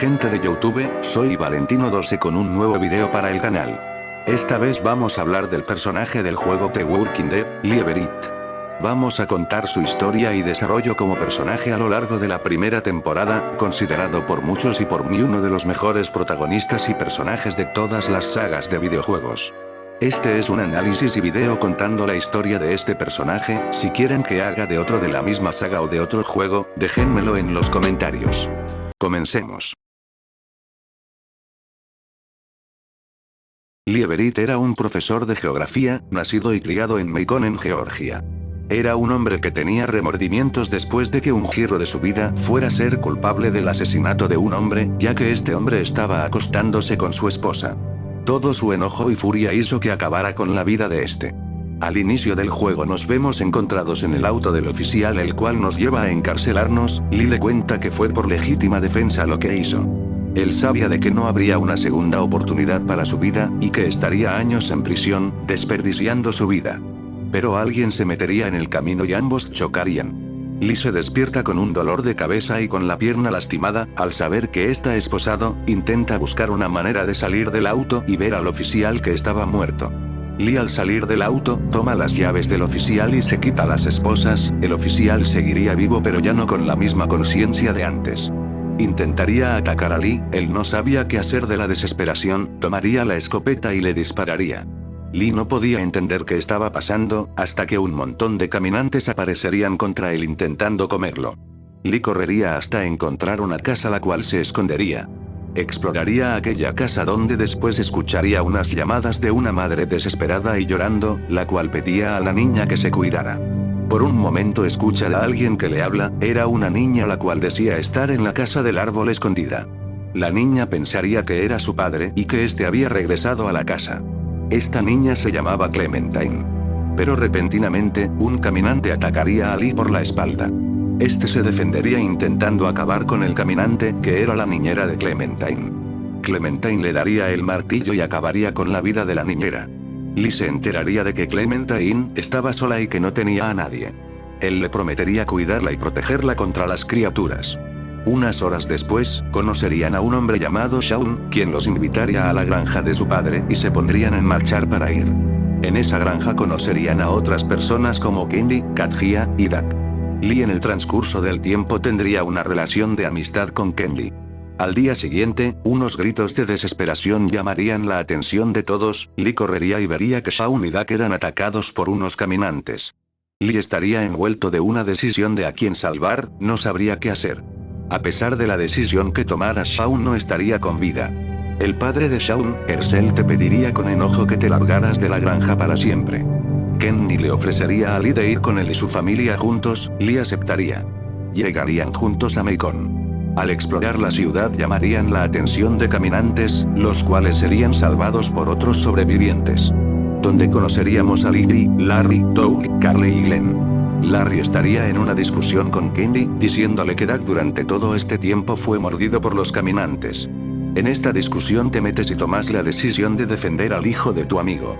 gente de YouTube, soy Valentino12 con un nuevo video para el canal. Esta vez vamos a hablar del personaje del juego The Walking Dead, Lee Everett. Vamos a contar su historia y desarrollo como personaje a lo largo de la primera temporada, considerado por muchos y por mí uno de los mejores protagonistas y personajes de todas las sagas de videojuegos. Este es un análisis y video contando la historia de este personaje. Si quieren que haga de otro de la misma saga o de otro juego, déjenmelo en los comentarios. Comencemos. Lee Everett era un profesor de geografía, nacido y criado en Macon en Georgia. Era un hombre que tenía remordimientos después de que un giro de su vida fuera ser culpable del asesinato de un hombre, ya que este hombre estaba acostándose con su esposa. Todo su enojo y furia hizo que acabara con la vida de este. Al inicio del juego nos vemos encontrados en el auto del oficial, el cual nos lleva a encarcelarnos. Lee le cuenta que fue por legítima defensa lo que hizo. Él sabía de que no habría una segunda oportunidad para su vida, y que estaría años en prisión, desperdiciando su vida. Pero alguien se metería en el camino y ambos chocarían. Lee se despierta con un dolor de cabeza y con la pierna lastimada. Al saber que está esposado, intenta buscar una manera de salir del auto y ver al oficial que estaba muerto. Lee, al salir del auto, toma las llaves del oficial y se quita las esposas. El oficial seguiría vivo, pero ya no con la misma conciencia de antes. Intentaría atacar a Lee. Él no sabía qué hacer de la desesperación, tomaría la escopeta y le dispararía. Lee no podía entender qué estaba pasando, hasta que un montón de caminantes aparecerían contra él intentando comerlo. Lee correría hasta encontrar una casa, la cual se escondería. Exploraría aquella casa, donde después escucharía unas llamadas de una madre desesperada y llorando, la cual pedía a la niña que se cuidara. Por un momento escucha a alguien que le habla. Era una niña la cual decía estar en la casa del árbol escondida. La niña pensaría que era su padre y que este había regresado a la casa. Esta niña se llamaba Clementine. Pero repentinamente, un caminante atacaría a Lee por la espalda. Este se defendería intentando acabar con el caminante, que era la niñera de Clementine. Clementine le daría el martillo y acabaría con la vida de la niñera. Lee se enteraría de que Clementine estaba sola y que no tenía a nadie. Él le prometería cuidarla y protegerla contra las criaturas. Unas horas después, conocerían a un hombre llamado Shaun, quien los invitaría a la granja de su padre y se pondrían en marchar para ir. En esa granja conocerían a otras personas como Candy, Katja y Dak. Lee en el transcurso del tiempo tendría una relación de amistad con Candy. Al día siguiente, unos gritos de desesperación llamarían la atención de todos. Lee correría y vería que Shaun y Dak eran atacados por unos caminantes. Lee estaría envuelto de una decisión de a quién salvar, no sabría qué hacer. A pesar de la decisión que tomara, Shaun no estaría con vida. El padre de Shaun, Herschel, te pediría con enojo que te largaras de la granja para siempre. Kenny le ofrecería a Lee de ir con él y su familia juntos. Lee aceptaría. Llegarían juntos a Macon. Al explorar la ciudad llamarían la atención de caminantes, los cuales serían salvados por otros sobrevivientes. Donde conoceríamos a Lily, Larry, Doug, Carly y Glenn. Larry estaría en una discusión con Candy, diciéndole que Dak durante todo este tiempo fue mordido por los caminantes. En esta discusión te metes y tomas la decisión de defender al hijo de tu amigo.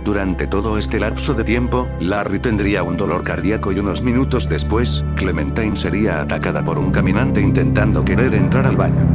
Durante todo este lapso de tiempo, Larry tendría un dolor cardíaco y unos minutos después, Clementine sería atacada por un caminante intentando querer entrar al baño.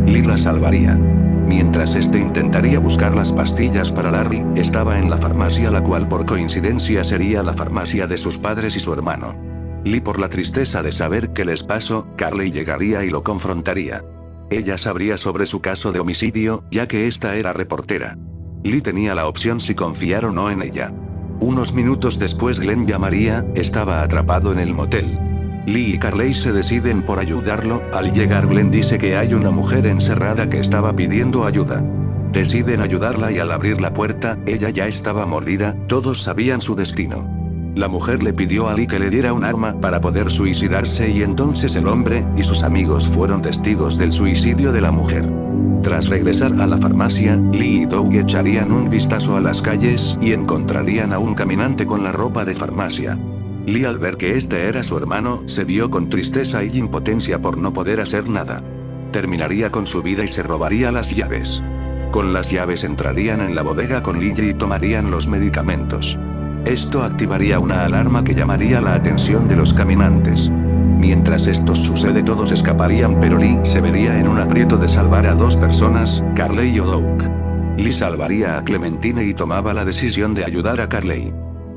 Lee la salvaría. Mientras este intentaría buscar las pastillas para Larry, estaba en la farmacia, la cual por coincidencia sería la farmacia de sus padres y su hermano. Lee, por la tristeza de saber qué les pasó, Carly llegaría y lo confrontaría. Ella sabría sobre su caso de homicidio, ya que esta era reportera. Lee tenía la opción si confiar o no en ella. Unos minutos después Glenn llamaría. Estaba atrapado en el motel. Lee y Carly se deciden por ayudarlo. Al llegar, Glenn dice que hay una mujer encerrada que estaba pidiendo ayuda. Deciden ayudarla y al abrir la puerta, ella ya estaba mordida. Todos sabían su destino. La mujer le pidió a Lee que le diera un arma para poder suicidarse, y entonces el hombre y sus amigos fueron testigos del suicidio de la mujer. Tras regresar a la farmacia, Lee y Doug echarían un vistazo a las calles y encontrarían a un caminante con la ropa de farmacia. Lee, al ver que este era su hermano, se vio con tristeza y impotencia por no poder hacer nada. Terminaría con su vida y se robaría las llaves. Con las llaves entrarían en la bodega con Lee y tomarían los medicamentos. Esto activaría una alarma que llamaría la atención de los caminantes. Mientras esto sucede todos escaparían pero Lee se vería en un aprieto de salvar a dos personas, Carley o Doug. Lee salvaría a Clementine y tomaba la decisión de ayudar a Carley.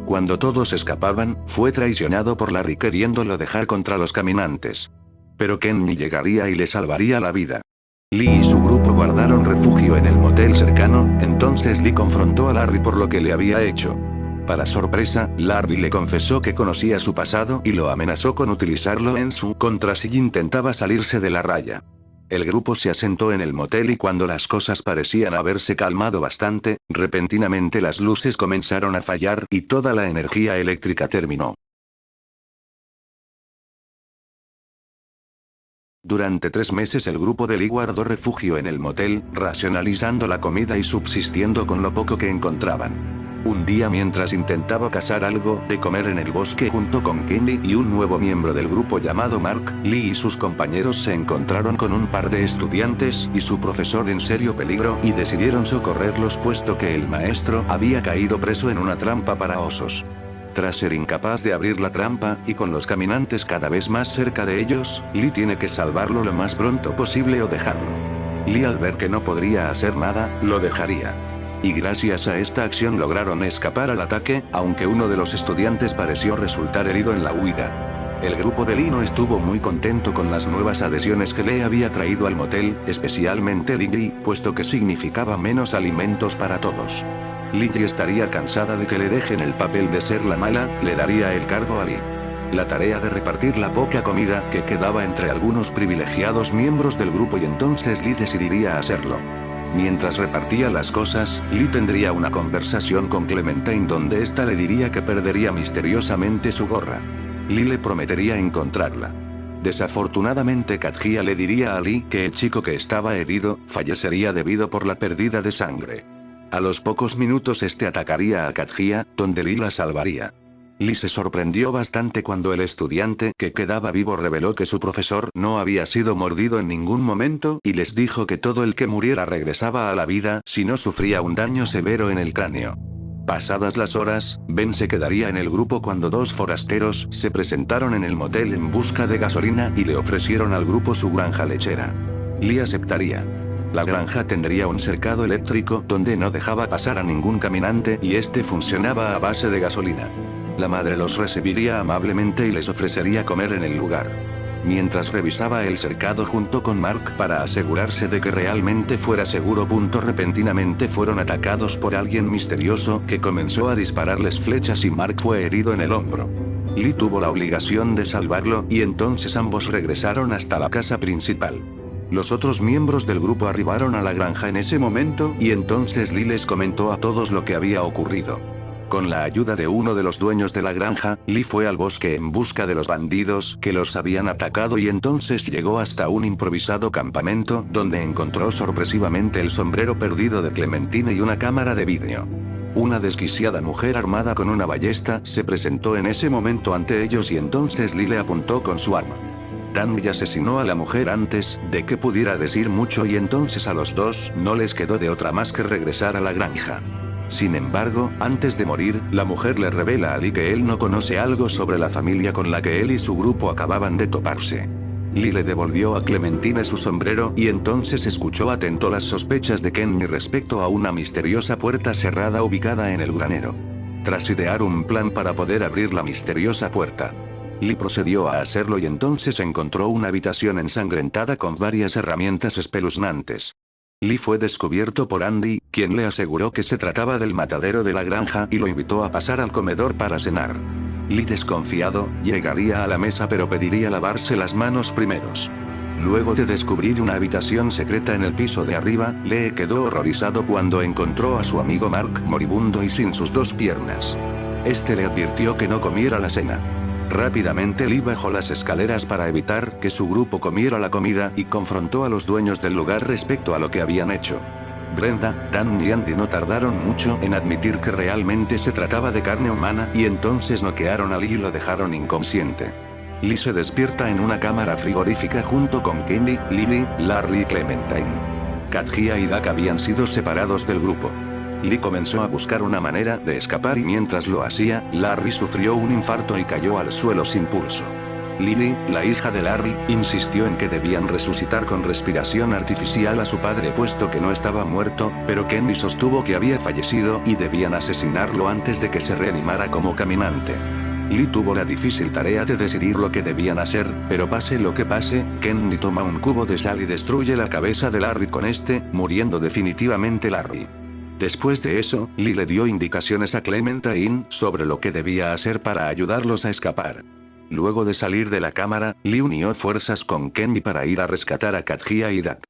Cuando todos escapaban, fue traicionado por Larry queriéndolo dejar contra los caminantes. Pero Kenny llegaría y le salvaría la vida. Lee y su grupo guardaron refugio en el motel cercano, entonces Lee confrontó a Larry por lo que le había hecho. Para sorpresa, Larry le confesó que conocía su pasado y lo amenazó con utilizarlo en su contra si intentaba salirse de la raya. El grupo se asentó en el motel y cuando las cosas parecían haberse calmado bastante, repentinamente las luces comenzaron a fallar y toda la energía eléctrica terminó. Durante 3 meses el grupo de Lee guardó refugio en el motel, racionalizando la comida y subsistiendo con lo poco que encontraban. Un día mientras intentaba cazar algo de comer en el bosque junto con Kenny y un nuevo miembro del grupo llamado Mark, Lee y sus compañeros se encontraron con un par de estudiantes y su profesor en serio peligro y decidieron socorrerlos puesto que el maestro había caído preso en una trampa para osos. Tras ser incapaz de abrir la trampa, y con los caminantes cada vez más cerca de ellos, Lee tiene que salvarlo lo más pronto posible o dejarlo. Lee al ver que no podría hacer nada, lo dejaría. Y gracias a esta acción lograron escapar al ataque, aunque uno de los estudiantes pareció resultar herido en la huida. El grupo de Lee no estuvo muy contento con las nuevas adhesiones que le había traído al motel, especialmente Lily, puesto que significaba menos alimentos para todos. Lily estaría cansada de que le dejen el papel de ser la mala, le daría el cargo a Lee. La tarea de repartir la poca comida que quedaba entre algunos privilegiados miembros del grupo y entonces Lee decidiría hacerlo. Mientras repartía las cosas, Lee tendría una conversación con Clementine donde ésta le diría que perdería misteriosamente su gorra. Lee le prometería encontrarla. Desafortunadamente Katjia le diría a Lee que el chico que estaba herido, fallecería debido por la pérdida de sangre. A los pocos minutos este atacaría a Katjia, donde Lee la salvaría. Lee se sorprendió bastante cuando el estudiante que quedaba vivo reveló que su profesor no había sido mordido en ningún momento y les dijo que todo el que muriera regresaba a la vida si no sufría un daño severo en el cráneo. Pasadas las horas, Ben se quedaría en el grupo cuando dos forasteros se presentaron en el motel en busca de gasolina y le ofrecieron al grupo su granja lechera. Lee aceptaría. La granja tendría un cercado eléctrico donde no dejaba pasar a ningún caminante y este funcionaba a base de gasolina. La madre los recibiría amablemente y les ofrecería comer en el lugar. Mientras revisaba el cercado junto con Mark para asegurarse de que realmente fuera seguro. Repentinamente fueron atacados por alguien misterioso que comenzó a dispararles flechas y Mark fue herido en el hombro. Lee tuvo la obligación de salvarlo y entonces ambos regresaron hasta la casa principal. Los otros miembros del grupo arribaron a la granja en ese momento y entonces Lee les comentó a todos lo que había ocurrido. Con la ayuda de uno de los dueños de la granja, Lee fue al bosque en busca de los bandidos que los habían atacado y entonces llegó hasta un improvisado campamento donde encontró sorpresivamente el sombrero perdido de Clementine y una cámara de vídeo. Una desquiciada mujer armada con una ballesta se presentó en ese momento ante ellos y entonces Lee le apuntó con su arma. Danny asesinó a la mujer antes de que pudiera decir mucho y entonces a los dos no les quedó de otra más que regresar a la granja. Sin embargo, antes de morir, la mujer le revela a Lee que él no conoce algo sobre la familia con la que él y su grupo acababan de toparse. Lee le devolvió a Clementine su sombrero y entonces escuchó atento las sospechas de Kenny respecto a una misteriosa puerta cerrada ubicada en el granero. Tras idear un plan para poder abrir la misteriosa puerta, Lee procedió a hacerlo y entonces encontró una habitación ensangrentada con varias herramientas espeluznantes. Lee fue descubierto por Andy, quien le aseguró que se trataba del matadero de la granja y lo invitó a pasar al comedor para cenar. Lee, desconfiado, llegaría a la mesa pero pediría lavarse las manos primeros. Luego de descubrir una habitación secreta en el piso de arriba, Lee quedó horrorizado cuando encontró a su amigo Mark moribundo y sin sus dos piernas. Este le advirtió que no comiera la cena. Rápidamente Lee bajó las escaleras para evitar que su grupo comiera la comida y confrontó a los dueños del lugar respecto a lo que habían hecho. Brenda, Dan y Andy no tardaron mucho en admitir que realmente se trataba de carne humana y entonces noquearon a Lee y lo dejaron inconsciente. Lee se despierta en una cámara frigorífica junto con Kenny, Lily, Larry y Clementine. Katjia y Doug habían sido separados del grupo. Lee comenzó a buscar una manera de escapar y mientras lo hacía, Larry sufrió un infarto y cayó al suelo sin pulso. Lily, la hija de Larry, insistió en que debían resucitar con respiración artificial a su padre puesto que no estaba muerto, pero Kenny sostuvo que había fallecido y debían asesinarlo antes de que se reanimara como caminante. Lee tuvo la difícil tarea de decidir lo que debían hacer, pero pase lo que pase, Kenny toma un cubo de sal y destruye la cabeza de Larry con este, muriendo definitivamente Larry. Después de eso, Lee le dio indicaciones a Clementine sobre lo que debía hacer para ayudarlos a escapar. Luego de salir de la cámara, Lee unió fuerzas con Kenny para ir a rescatar a Katjia y Dak.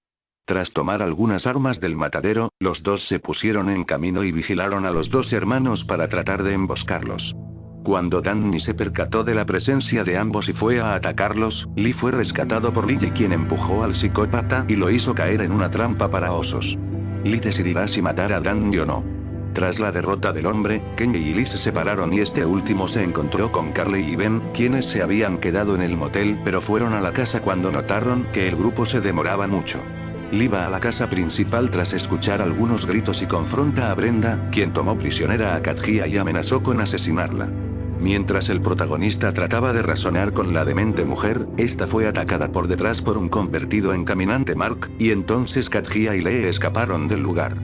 Tras tomar algunas armas del matadero, los dos se pusieron en camino y vigilaron a los dos hermanos para tratar de emboscarlos. Cuando Danny se percató de la presencia de ambos y fue a atacarlos, Lee fue rescatado por Lily, quien empujó al psicópata y lo hizo caer en una trampa para osos. Lee decidirá si matar a Danny o no. Tras la derrota del hombre, Kenny y Lee se separaron y este último se encontró con Carly y Ben, quienes se habían quedado en el motel pero fueron a la casa cuando notaron que el grupo se demoraba mucho. Lee va a la casa principal tras escuchar algunos gritos y confronta a Brenda, quien tomó prisionera a Katjia y amenazó con asesinarla. Mientras el protagonista trataba de razonar con la demente mujer, esta fue atacada por detrás por un convertido en caminante Mark, y entonces Katjia y Lee escaparon del lugar.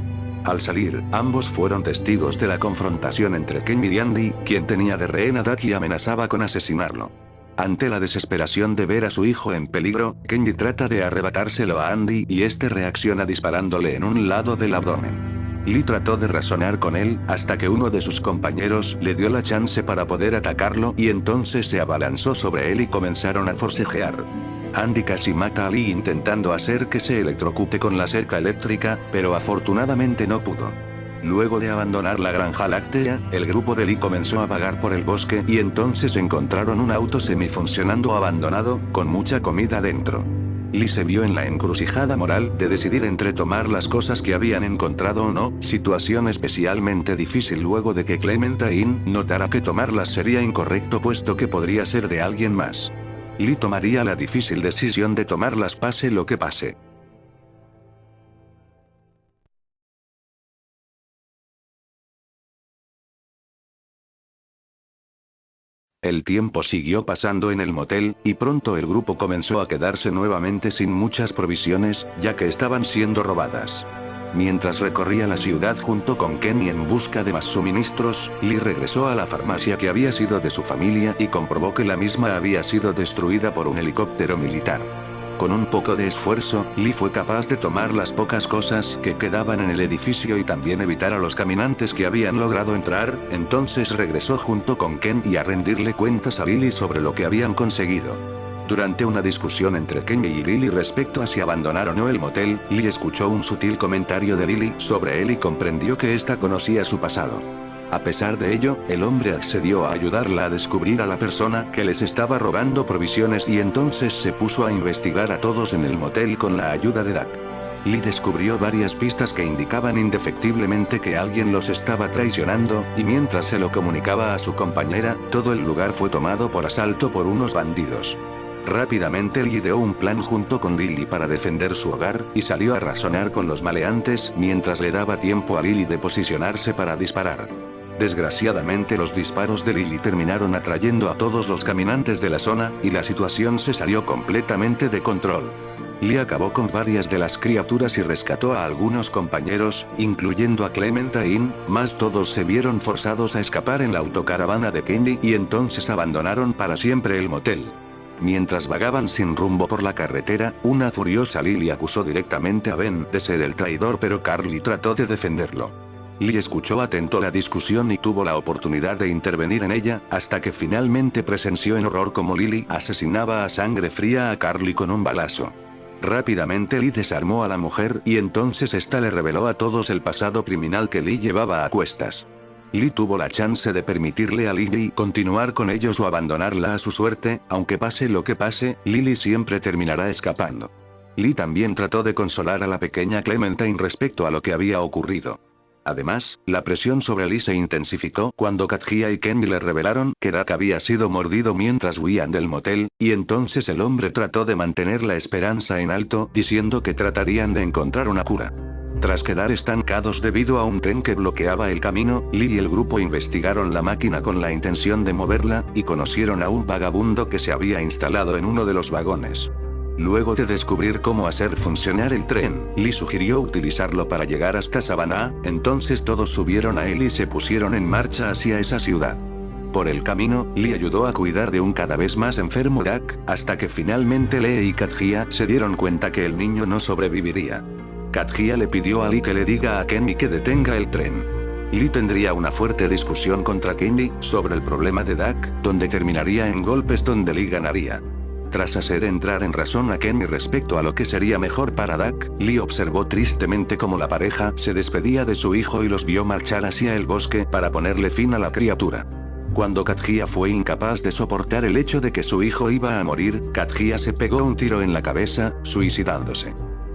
Al salir, ambos fueron testigos de la confrontación entre Kenny y Andy, quien tenía de rehén a Dak y amenazaba con asesinarlo. Ante la desesperación de ver a su hijo en peligro, Kenny trata de arrebatárselo a Andy y este reacciona disparándole en un lado del abdomen. Lee trató de razonar con él, hasta que uno de sus compañeros le dio la chance para poder atacarlo y entonces se abalanzó sobre él y comenzaron a forcejear. Andy casi mata a Lee intentando hacer que se electrocute con la cerca eléctrica, pero afortunadamente no pudo. Luego de abandonar la granja láctea, el grupo de Lee comenzó a vagar por el bosque y entonces encontraron un auto semifuncionando abandonado, con mucha comida dentro. Lee se vio en la encrucijada moral de decidir entre tomar las cosas que habían encontrado o no, situación especialmente difícil luego de que Clementine notara que tomarlas sería incorrecto puesto que podría ser de alguien más. Lee tomaría la difícil decisión de tomarlas pase lo que pase. El tiempo siguió pasando en el motel, y pronto el grupo comenzó a quedarse nuevamente sin muchas provisiones, ya que estaban siendo robadas. Mientras recorría la ciudad junto con Kenny en busca de más suministros, Lee regresó a la farmacia que había sido de su familia y comprobó que la misma había sido destruida por un helicóptero militar. Con un poco de esfuerzo, Lee fue capaz de tomar las pocas cosas que quedaban en el edificio y también evitar a los caminantes que habían logrado entrar, entonces regresó junto con Ken y a rendirle cuentas a Lily sobre lo que habían conseguido. Durante una discusión entre Kenny y Lily respecto a si abandonar o no el motel, Lee escuchó un sutil comentario de Lily sobre él y comprendió que ésta conocía su pasado. A pesar de ello, el hombre accedió a ayudarla a descubrir a la persona que les estaba robando provisiones y entonces se puso a investigar a todos en el motel con la ayuda de Dak. Lee descubrió varias pistas que indicaban indefectiblemente que alguien los estaba traicionando, y mientras se lo comunicaba a su compañera, todo el lugar fue tomado por asalto por unos bandidos. Rápidamente Lee ideó un plan junto con Lily para defender su hogar, y salió a razonar con los maleantes mientras le daba tiempo a Lily de posicionarse para disparar. Desgraciadamente los disparos de Lily terminaron atrayendo a todos los caminantes de la zona, y la situación se salió completamente de control. Lee acabó con varias de las criaturas y rescató a algunos compañeros, incluyendo a Clementine, mas todos se vieron forzados a escapar en la autocaravana de Kenny y entonces abandonaron para siempre el motel. Mientras vagaban sin rumbo por la carretera, una furiosa Lily acusó directamente a Ben de ser el traidor, pero Carly trató de defenderlo. Lee escuchó atento la discusión y tuvo la oportunidad de intervenir en ella, hasta que finalmente presenció en horror como Lily asesinaba a sangre fría a Carly con un balazo. Rápidamente Lee desarmó a la mujer y entonces esta le reveló a todos el pasado criminal que Lee llevaba a cuestas. Lee tuvo la chance de permitirle a Lily continuar con ellos o abandonarla a su suerte, aunque pase lo que pase, Lily siempre terminará escapando. Lee también trató de consolar a la pequeña Clementine respecto a lo que había ocurrido. Además, la presión sobre Lee se intensificó cuando Katjia y Kenny le revelaron que Dak había sido mordido mientras huían del motel, y entonces el hombre trató de mantener la esperanza en alto diciendo que tratarían de encontrar una cura. Tras quedar estancados debido a un tren que bloqueaba el camino, Lee y el grupo investigaron la máquina con la intención de moverla, y conocieron a un vagabundo que se había instalado en uno de los vagones. Luego de descubrir cómo hacer funcionar el tren, Lee sugirió utilizarlo para llegar hasta Savannah, entonces todos subieron a él y se pusieron en marcha hacia esa ciudad. Por el camino, Lee ayudó a cuidar de un cada vez más enfermo Dak, hasta que finalmente Lee y Katjia se dieron cuenta que el niño no sobreviviría. Katjia le pidió a Lee que le diga a Kenny que detenga el tren. Lee tendría una fuerte discusión contra Kenny sobre el problema de Dak, donde terminaría en golpes donde Lee ganaría. Tras hacer entrar en razón a Kenny respecto a lo que sería mejor para Dak, Lee observó tristemente cómo la pareja se despedía de su hijo y los vio marchar hacia el bosque para ponerle fin a la criatura. Cuando Katjia fue incapaz de soportar el hecho de que su hijo iba a morir, Katjia se pegó un tiro en la cabeza, suicidándose.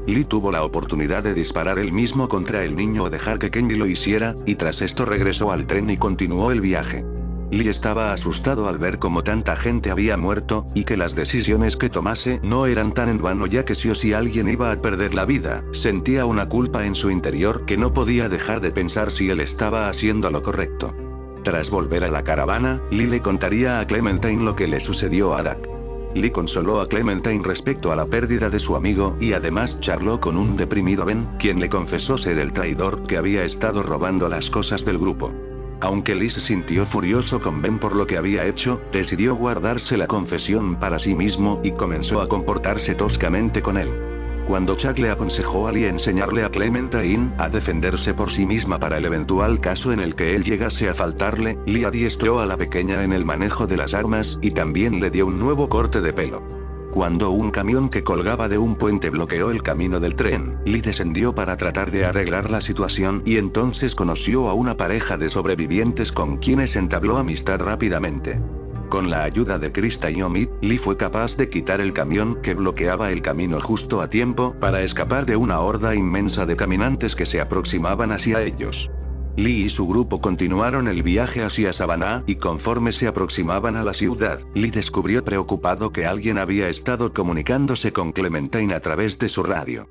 Lee tuvo la oportunidad de disparar él mismo contra el niño o dejar que Kenny lo hiciera, y tras esto regresó al tren y continuó el viaje. Lee estaba asustado al ver cómo tanta gente había muerto, y que las decisiones que tomase no eran tan en vano, ya que sí o sí alguien iba a perder la vida. Sentía una culpa en su interior que no podía dejar de pensar si él estaba haciendo lo correcto. Tras volver a la caravana, Lee le contaría a Clementine lo que le sucedió a Dak. Lee consoló a Clementine respecto a la pérdida de su amigo y además charló con un deprimido Ben, quien le confesó ser el traidor que había estado robando las cosas del grupo. Aunque Lee se sintió furioso con Ben por lo que había hecho, decidió guardarse la confesión para sí mismo y comenzó a comportarse toscamente con él. Cuando Chuck le aconsejó a Lee enseñarle a Clementine a defenderse por sí misma para el eventual caso en el que él llegase a faltarle, Lee adiestró a la pequeña en el manejo de las armas y también le dio un nuevo corte de pelo. Cuando un camión que colgaba de un puente bloqueó el camino del tren, Lee descendió para tratar de arreglar la situación y entonces conoció a una pareja de sobrevivientes con quienes entabló amistad rápidamente. Con la ayuda de Krista y Omid, Lee fue capaz de quitar el camión que bloqueaba el camino justo a tiempo para escapar de una horda inmensa de caminantes que se aproximaban hacia ellos. Lee y su grupo continuaron el viaje hacia Savannah y conforme se aproximaban a la ciudad, Lee descubrió preocupado que alguien había estado comunicándose con Clementine a través de su radio.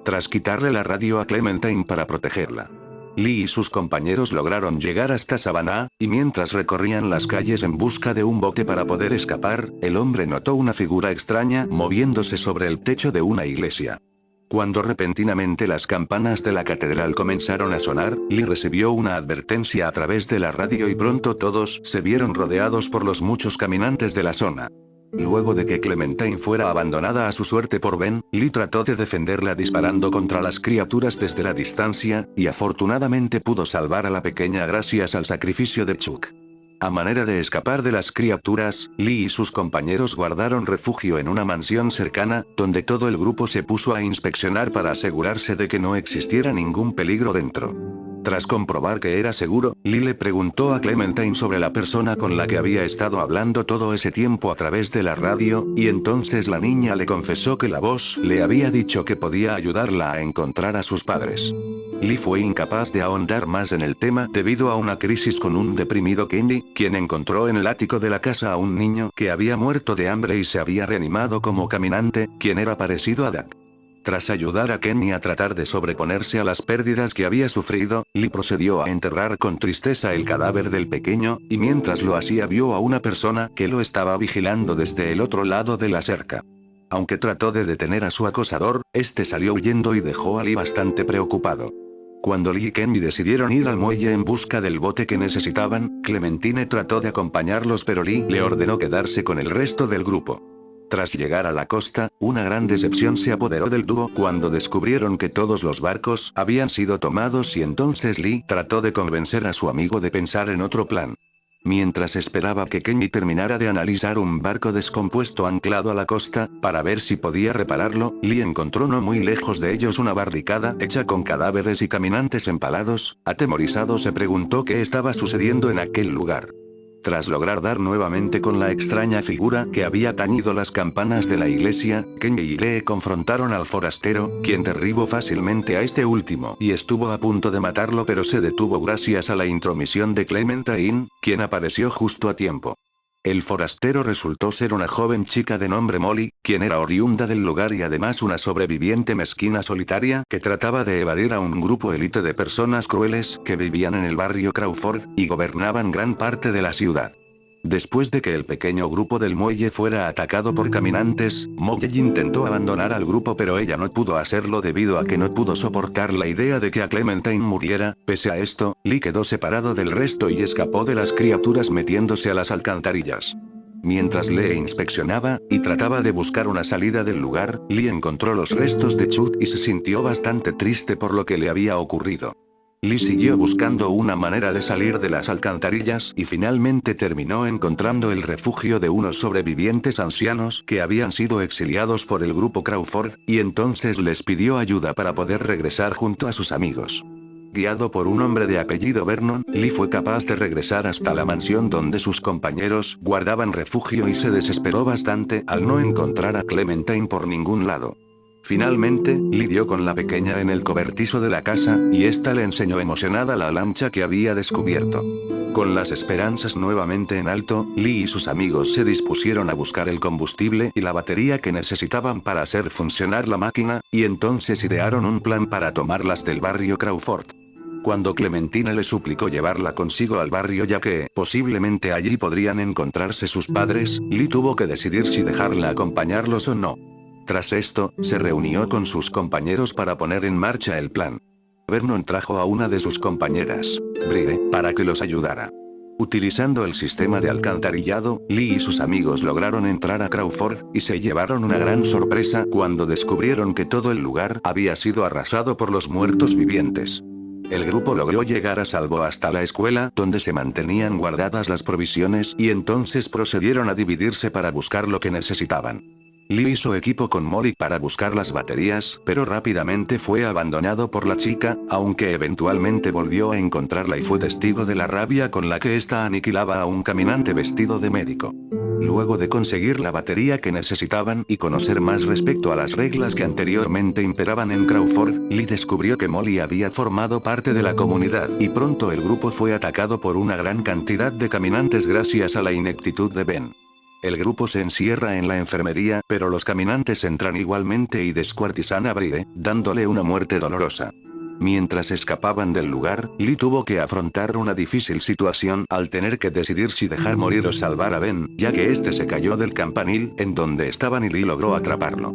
Tras quitarle la radio a Clementine para protegerla, Lee y sus compañeros lograron llegar hasta Savannah, y mientras recorrían las calles en busca de un bote para poder escapar, el hombre notó una figura extraña moviéndose sobre el techo de una iglesia. Cuando repentinamente las campanas de la catedral comenzaron a sonar, Lee recibió una advertencia a través de la radio y pronto todos se vieron rodeados por los muchos caminantes de la zona. Luego de que Clementine fuera abandonada a su suerte por Ben, Lee trató de defenderla disparando contra las criaturas desde la distancia, y afortunadamente pudo salvar a la pequeña gracias al sacrificio de Chuck. A manera de escapar de las criaturas, Lee y sus compañeros guardaron refugio en una mansión cercana, donde todo el grupo se puso a inspeccionar para asegurarse de que no existiera ningún peligro dentro. Tras comprobar que era seguro, Lee le preguntó a Clementine sobre la persona con la que había estado hablando todo ese tiempo a través de la radio, y entonces la niña le confesó que la voz le había dicho que podía ayudarla a encontrar a sus padres. Lee fue incapaz de ahondar más en el tema debido a una crisis con un deprimido Kenny, quien encontró en el ático de la casa a un niño que había muerto de hambre y se había reanimado como caminante, quien era parecido a Dak. Tras ayudar a Kenny a tratar de sobreponerse a las pérdidas que había sufrido, Lee procedió a enterrar con tristeza el cadáver del pequeño, y mientras lo hacía vio a una persona que lo estaba vigilando desde el otro lado de la cerca. Aunque trató de detener a su acosador, este salió huyendo y dejó a Lee bastante preocupado. Cuando Lee y Kenny decidieron ir al muelle en busca del bote que necesitaban, Clementine trató de acompañarlos, pero Lee le ordenó quedarse con el resto del grupo. Tras llegar a la costa, una gran decepción se apoderó del dúo cuando descubrieron que todos los barcos habían sido tomados, y entonces Lee trató de convencer a su amigo de pensar en otro plan. Mientras esperaba que Kenny terminara de analizar un barco descompuesto anclado a la costa, para ver si podía repararlo, Lee encontró no muy lejos de ellos una barricada hecha con cadáveres y caminantes empalados. Atemorizado se preguntó qué estaba sucediendo en aquel lugar. Tras lograr dar nuevamente con la extraña figura que había tañido las campanas de la iglesia, Kenny y Lee confrontaron al forastero, quien derribó fácilmente a este último y estuvo a punto de matarlo, pero se detuvo gracias a la intromisión de Clementine, quien apareció justo a tiempo. El forastero resultó ser una joven chica de nombre Molly, quien era oriunda del lugar y además una sobreviviente mezquina solitaria que trataba de evadir a un grupo élite de personas crueles que vivían en el barrio Crawford y gobernaban gran parte de la ciudad. Después de que el pequeño grupo del muelle fuera atacado por caminantes, Molly intentó abandonar al grupo pero ella no pudo hacerlo debido a que no pudo soportar la idea de que a Clementine muriera. Pese a esto, Lee quedó separado del resto y escapó de las criaturas metiéndose a las alcantarillas. Mientras Lee inspeccionaba y trataba de buscar una salida del lugar, Lee encontró los restos de Chut y se sintió bastante triste por lo que le había ocurrido. Lee siguió buscando una manera de salir de las alcantarillas y finalmente terminó encontrando el refugio de unos sobrevivientes ancianos que habían sido exiliados por el grupo Crawford, y entonces les pidió ayuda para poder regresar junto a sus amigos. Guiado por un hombre de apellido Vernon, Lee fue capaz de regresar hasta la mansión donde sus compañeros guardaban refugio y se desesperó bastante al no encontrar a Clementine por ningún lado. Finalmente, Lee dio con la pequeña en el cobertizo de la casa, y ésta le enseñó emocionada la lancha que había descubierto. Con las esperanzas nuevamente en alto, Lee y sus amigos se dispusieron a buscar el combustible y la batería que necesitaban para hacer funcionar la máquina, y entonces idearon un plan para tomarlas del barrio Crawford. Cuando Clementina le suplicó llevarla consigo al barrio ya que, posiblemente allí podrían encontrarse sus padres, Lee tuvo que decidir si dejarla acompañarlos o no. Tras esto, se reunió con sus compañeros para poner en marcha el plan. Vernon trajo a una de sus compañeras, Bride, para que los ayudara. Utilizando el sistema de alcantarillado, Lee y sus amigos lograron entrar a Crawford, y se llevaron una gran sorpresa cuando descubrieron que todo el lugar había sido arrasado por los muertos vivientes. El grupo logró llegar a salvo hasta la escuela donde se mantenían guardadas las provisiones y entonces procedieron a dividirse para buscar lo que necesitaban. Lee hizo equipo con Molly para buscar las baterías, pero rápidamente fue abandonado por la chica, aunque eventualmente volvió a encontrarla y fue testigo de la rabia con la que ésta aniquilaba a un caminante vestido de médico. Luego de conseguir la batería que necesitaban y conocer más respecto a las reglas que anteriormente imperaban en Crawford, Lee descubrió que Molly había formado parte de la comunidad y pronto el grupo fue atacado por una gran cantidad de caminantes gracias a la ineptitud de Ben. El grupo se encierra en la enfermería, pero los caminantes entran igualmente y descuartizan a Bride, dándole una muerte dolorosa. Mientras escapaban del lugar, Lee tuvo que afrontar una difícil situación al tener que decidir si dejar morir o salvar a Ben, ya que este se cayó del campanil en donde estaban y Lee logró atraparlo.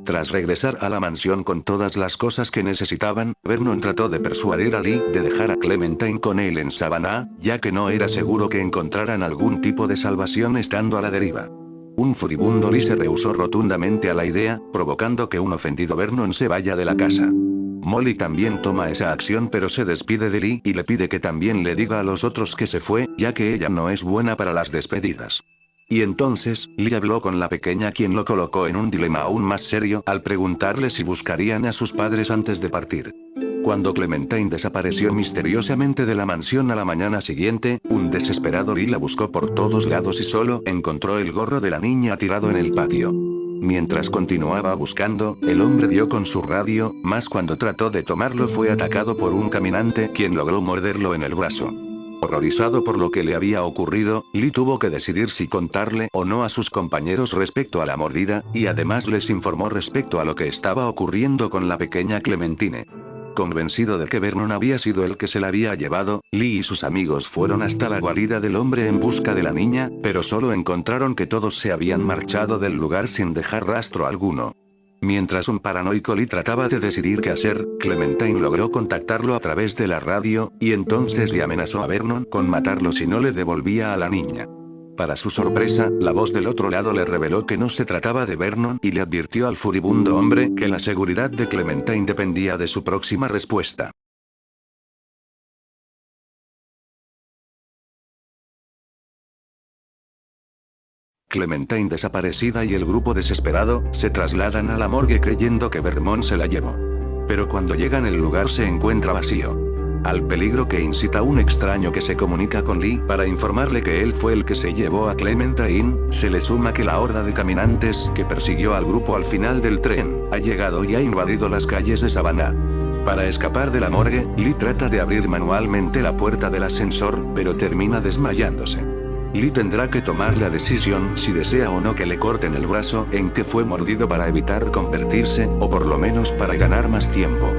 Tras regresar a la mansión con todas las cosas que necesitaban, Vernon trató de persuadir a Lee de dejar a Clementine con él en Savannah, ya que no era seguro que encontraran algún tipo de salvación estando a la deriva. Un furibundo Lee se rehusó rotundamente a la idea, provocando que un ofendido Vernon se vaya de la casa. Molly también toma esa acción pero se despide de Lee y le pide que también le diga a los otros que se fue, ya que ella no es buena para las despedidas. Y entonces, Lee habló con la pequeña quien lo colocó en un dilema aún más serio al preguntarle si buscarían a sus padres antes de partir. Cuando Clementine desapareció misteriosamente de la mansión a la mañana siguiente, un desesperado Lee la buscó por todos lados y solo encontró el gorro de la niña tirado en el patio. Mientras continuaba buscando, el hombre dio con su radio, mas cuando trató de tomarlo fue atacado por un caminante quien logró morderlo en el brazo. Horrorizado por lo que le había ocurrido, Lee tuvo que decidir si contarle o no a sus compañeros respecto a la mordida, y además les informó respecto a lo que estaba ocurriendo con la pequeña Clementine. Convencido de que Vernon había sido el que se la había llevado, Lee y sus amigos fueron hasta la guarida del hombre en busca de la niña, pero solo encontraron que todos se habían marchado del lugar sin dejar rastro alguno. Mientras un paranoico Lee trataba de decidir qué hacer, Clementine logró contactarlo a través de la radio, y entonces le amenazó a Vernon con matarlo si no le devolvía a la niña. Para su sorpresa, la voz del otro lado le reveló que no se trataba de Vernon y le advirtió al furibundo hombre que la seguridad de Clementine dependía de su próxima respuesta. Clementine desaparecida y el grupo desesperado, se trasladan a la morgue creyendo que Vernon se la llevó. Pero cuando llegan el lugar se encuentra vacío. Al peligro que incita un extraño que se comunica con Lee para informarle que él fue el que se llevó a Clementine, se le suma que la horda de caminantes que persiguió al grupo al final del tren, ha llegado y ha invadido las calles de Savannah. Para escapar de la morgue, Lee trata de abrir manualmente la puerta del ascensor, pero termina desmayándose. Lee tendrá que tomar la decisión si desea o no que le corten el brazo en que fue mordido para evitar convertirse, o por lo menos para ganar más tiempo.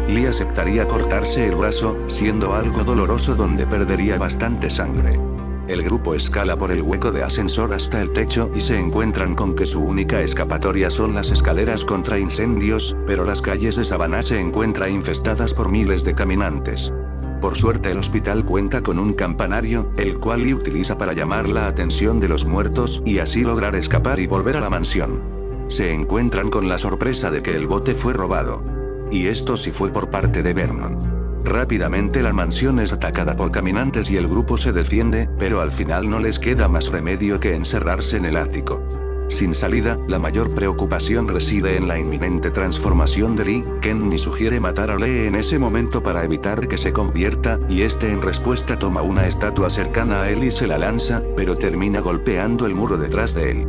Lee aceptaría cortarse el brazo, siendo algo doloroso donde perdería bastante sangre. El grupo escala por el hueco de ascensor hasta el techo y se encuentran con que su única escapatoria son las escaleras contra incendios, pero las calles de Savannah se encuentran infestadas por miles de caminantes. Por suerte el hospital cuenta con un campanario, el cual Lee utiliza para llamar la atención de los muertos y así lograr escapar y volver a la mansión. Se encuentran con la sorpresa de que el bote fue robado. Y esto sí fue por parte de Vernon. Rápidamente la mansión es atacada por caminantes y el grupo se defiende, pero al final no les queda más remedio que encerrarse en el ático. Sin salida, la mayor preocupación reside en la inminente transformación de Lee. Kenny sugiere matar a Lee en ese momento para evitar que se convierta, y este en respuesta toma una estatua cercana a él y se la lanza, pero termina golpeando el muro detrás de él.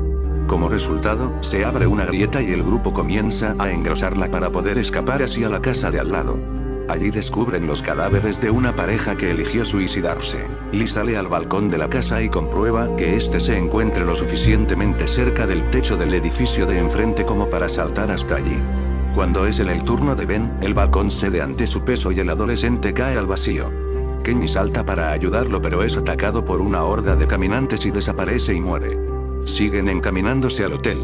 Como resultado, se abre una grieta y el grupo comienza a engrosarla para poder escapar hacia la casa de al lado. Allí descubren los cadáveres de una pareja que eligió suicidarse. Lee sale al balcón de la casa y comprueba que este se encuentre lo suficientemente cerca del techo del edificio de enfrente como para saltar hasta allí. Cuando es el turno de Ben, el balcón cede ante su peso y el adolescente cae al vacío. Kenny salta para ayudarlo pero es atacado por una horda de caminantes y desaparece y muere. Siguen encaminándose al hotel.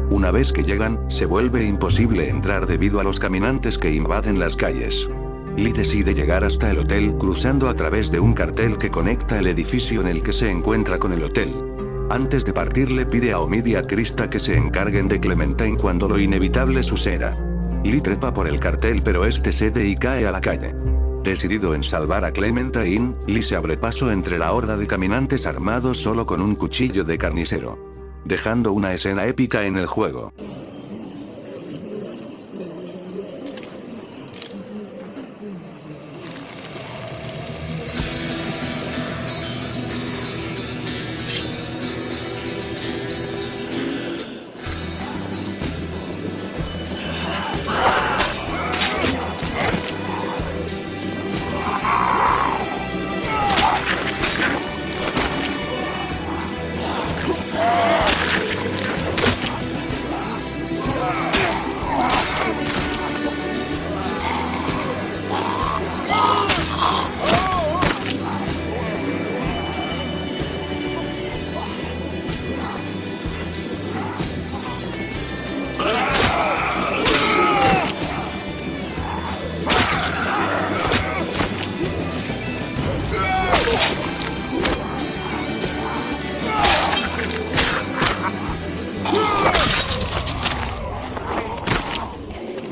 Una vez que llegan, se vuelve imposible entrar debido a los caminantes que invaden las calles. Lee decide llegar hasta el hotel cruzando a través de un cartel que conecta el edificio en el que se encuentra con el hotel. Antes de partir le pide a Omid y a Krista que se encarguen de Clementine cuando lo inevitable suceda. Lee trepa por el cartel pero este cede y cae a la calle. Decidido en salvar a Clementine, Lee se abre paso entre la horda de caminantes armados solo con un cuchillo de carnicero. Dejando una escena épica en el juego.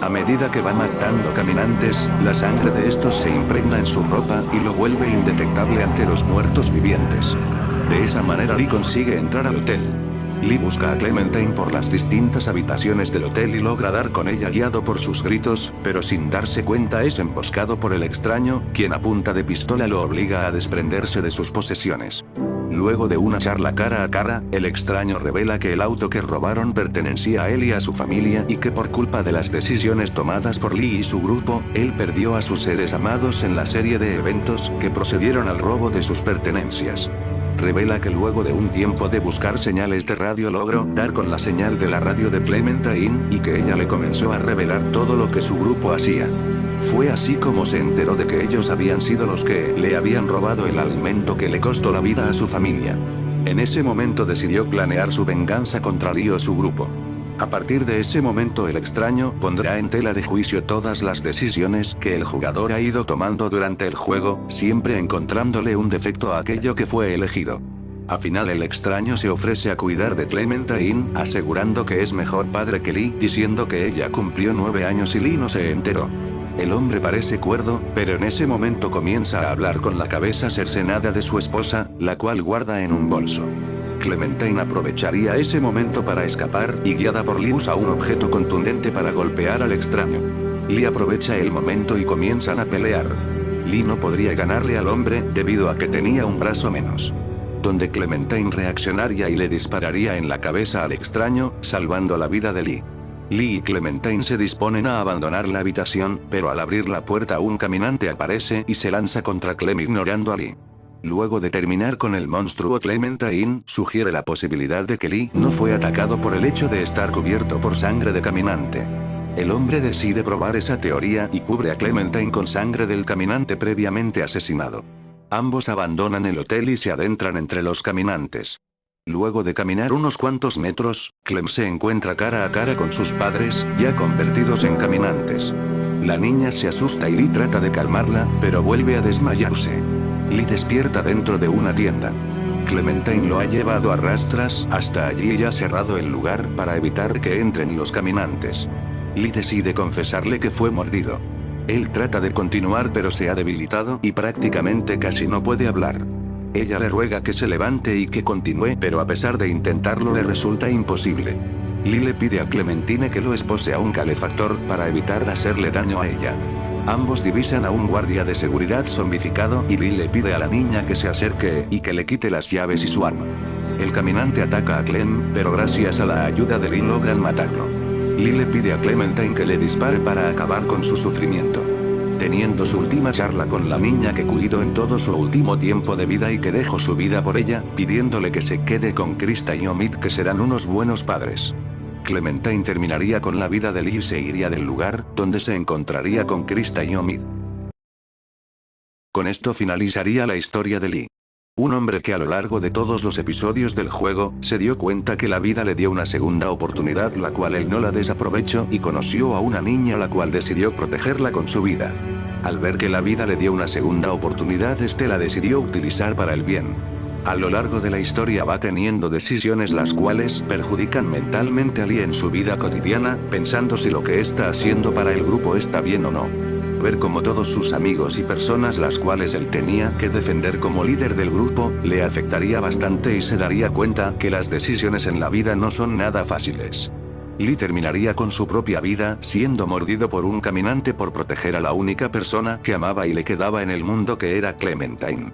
A medida que va matando caminantes, la sangre de estos se impregna en su ropa y lo vuelve indetectable ante los muertos vivientes. De esa manera Lee consigue entrar al hotel. Lee busca a Clementine por las distintas habitaciones del hotel y logra dar con ella guiado por sus gritos, pero sin darse cuenta es emboscado por el extraño, quien a punta de pistola lo obliga a desprenderse de sus posesiones. Luego de una charla cara a cara, el extraño revela que el auto que robaron pertenecía a él y a su familia y que por culpa de las decisiones tomadas por Lee y su grupo, él perdió a sus seres amados en la serie de eventos que procedieron al robo de sus pertenencias. Revela que luego de un tiempo de buscar señales de radio logró dar con la señal de la radio de Clementine y que ella le comenzó a revelar todo lo que su grupo hacía. Fue así como se enteró de que ellos habían sido los que le habían robado el alimento que le costó la vida a su familia. En ese momento decidió planear su venganza contra Lee o su grupo. A partir de ese momento el extraño pondrá en tela de juicio todas las decisiones que el jugador ha ido tomando durante el juego, siempre encontrándole un defecto a aquello que fue elegido. Al final el extraño se ofrece a cuidar de Clementine, asegurando que es mejor padre que Lee, diciendo que ella cumplió 9 años y Lee no se enteró. El hombre parece cuerdo, pero en ese momento comienza a hablar con la cabeza cercenada de su esposa, la cual guarda en un bolso. Clementine aprovecharía ese momento para escapar y guiada por Lee usa un objeto contundente para golpear al extraño. Lee aprovecha el momento y comienzan a pelear. Lee no podría ganarle al hombre debido a que tenía un brazo menos. Donde Clementine reaccionaría y le dispararía en la cabeza al extraño, salvando la vida de Lee. Lee y Clementine se disponen a abandonar la habitación, pero al abrir la puerta un caminante aparece y se lanza contra Clem ignorando a Lee. Luego de terminar con el monstruo, Clementine sugiere la posibilidad de que Lee no fue atacado por el hecho de estar cubierto por sangre de caminante. El hombre decide probar esa teoría y cubre a Clementine con sangre del caminante previamente asesinado. Ambos abandonan el hotel y se adentran entre los caminantes. Luego de caminar unos cuantos metros, Clem se encuentra cara a cara con sus padres, ya convertidos en caminantes. La niña se asusta y Lee trata de calmarla, pero vuelve a desmayarse. Lee despierta dentro de una tienda. Clementine lo ha llevado a rastras hasta allí y ha cerrado el lugar para evitar que entren los caminantes. Lee decide confesarle que fue mordido. Él trata de continuar pero se ha debilitado y prácticamente casi no puede hablar. Ella le ruega que se levante y que continúe, pero a pesar de intentarlo le resulta imposible. Lee le pide a Clementine que lo espose a un calefactor para evitar hacerle daño a ella. Ambos divisan a un guardia de seguridad zombificado y Lee le pide a la niña que se acerque y que le quite las llaves y su arma. El caminante ataca a Clem, pero gracias a la ayuda de Lee logran matarlo. Lee le pide a Clementine que le dispare para acabar con su sufrimiento. Teniendo su última charla con la niña que cuidó en todo su último tiempo de vida y que dejó su vida por ella, pidiéndole que se quede con Krista y Omid, que serán unos buenos padres. Clementine terminaría con la vida de Lee y se iría del lugar, donde se encontraría con Krista y Omid. Con esto finalizaría la historia de Lee. Un hombre que a lo largo de todos los episodios del juego, se dio cuenta que la vida le dio una segunda oportunidad, la cual él no la desaprovechó, y conoció a una niña la cual decidió protegerla con su vida. Al ver que la vida le dio una segunda oportunidad, la decidió utilizar para el bien. A lo largo de la historia va teniendo decisiones las cuales perjudican mentalmente a Lee en su vida cotidiana, pensando si lo que está haciendo para el grupo está bien o no. Ver cómo todos sus amigos y personas las cuales él tenía que defender como líder del grupo, le afectaría bastante y se daría cuenta que las decisiones en la vida no son nada fáciles. Lee terminaría con su propia vida, siendo mordido por un caminante por proteger a la única persona que amaba y le quedaba en el mundo, que era Clementine.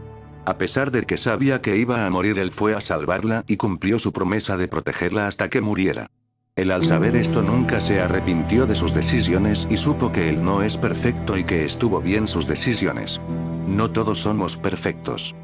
A pesar de que sabía que iba a morir, él fue a salvarla y cumplió su promesa de protegerla hasta que muriera. Él, al saber esto, nunca se arrepintió de sus decisiones y supo que él no es perfecto y que estuvo bien sus decisiones. No todos somos perfectos.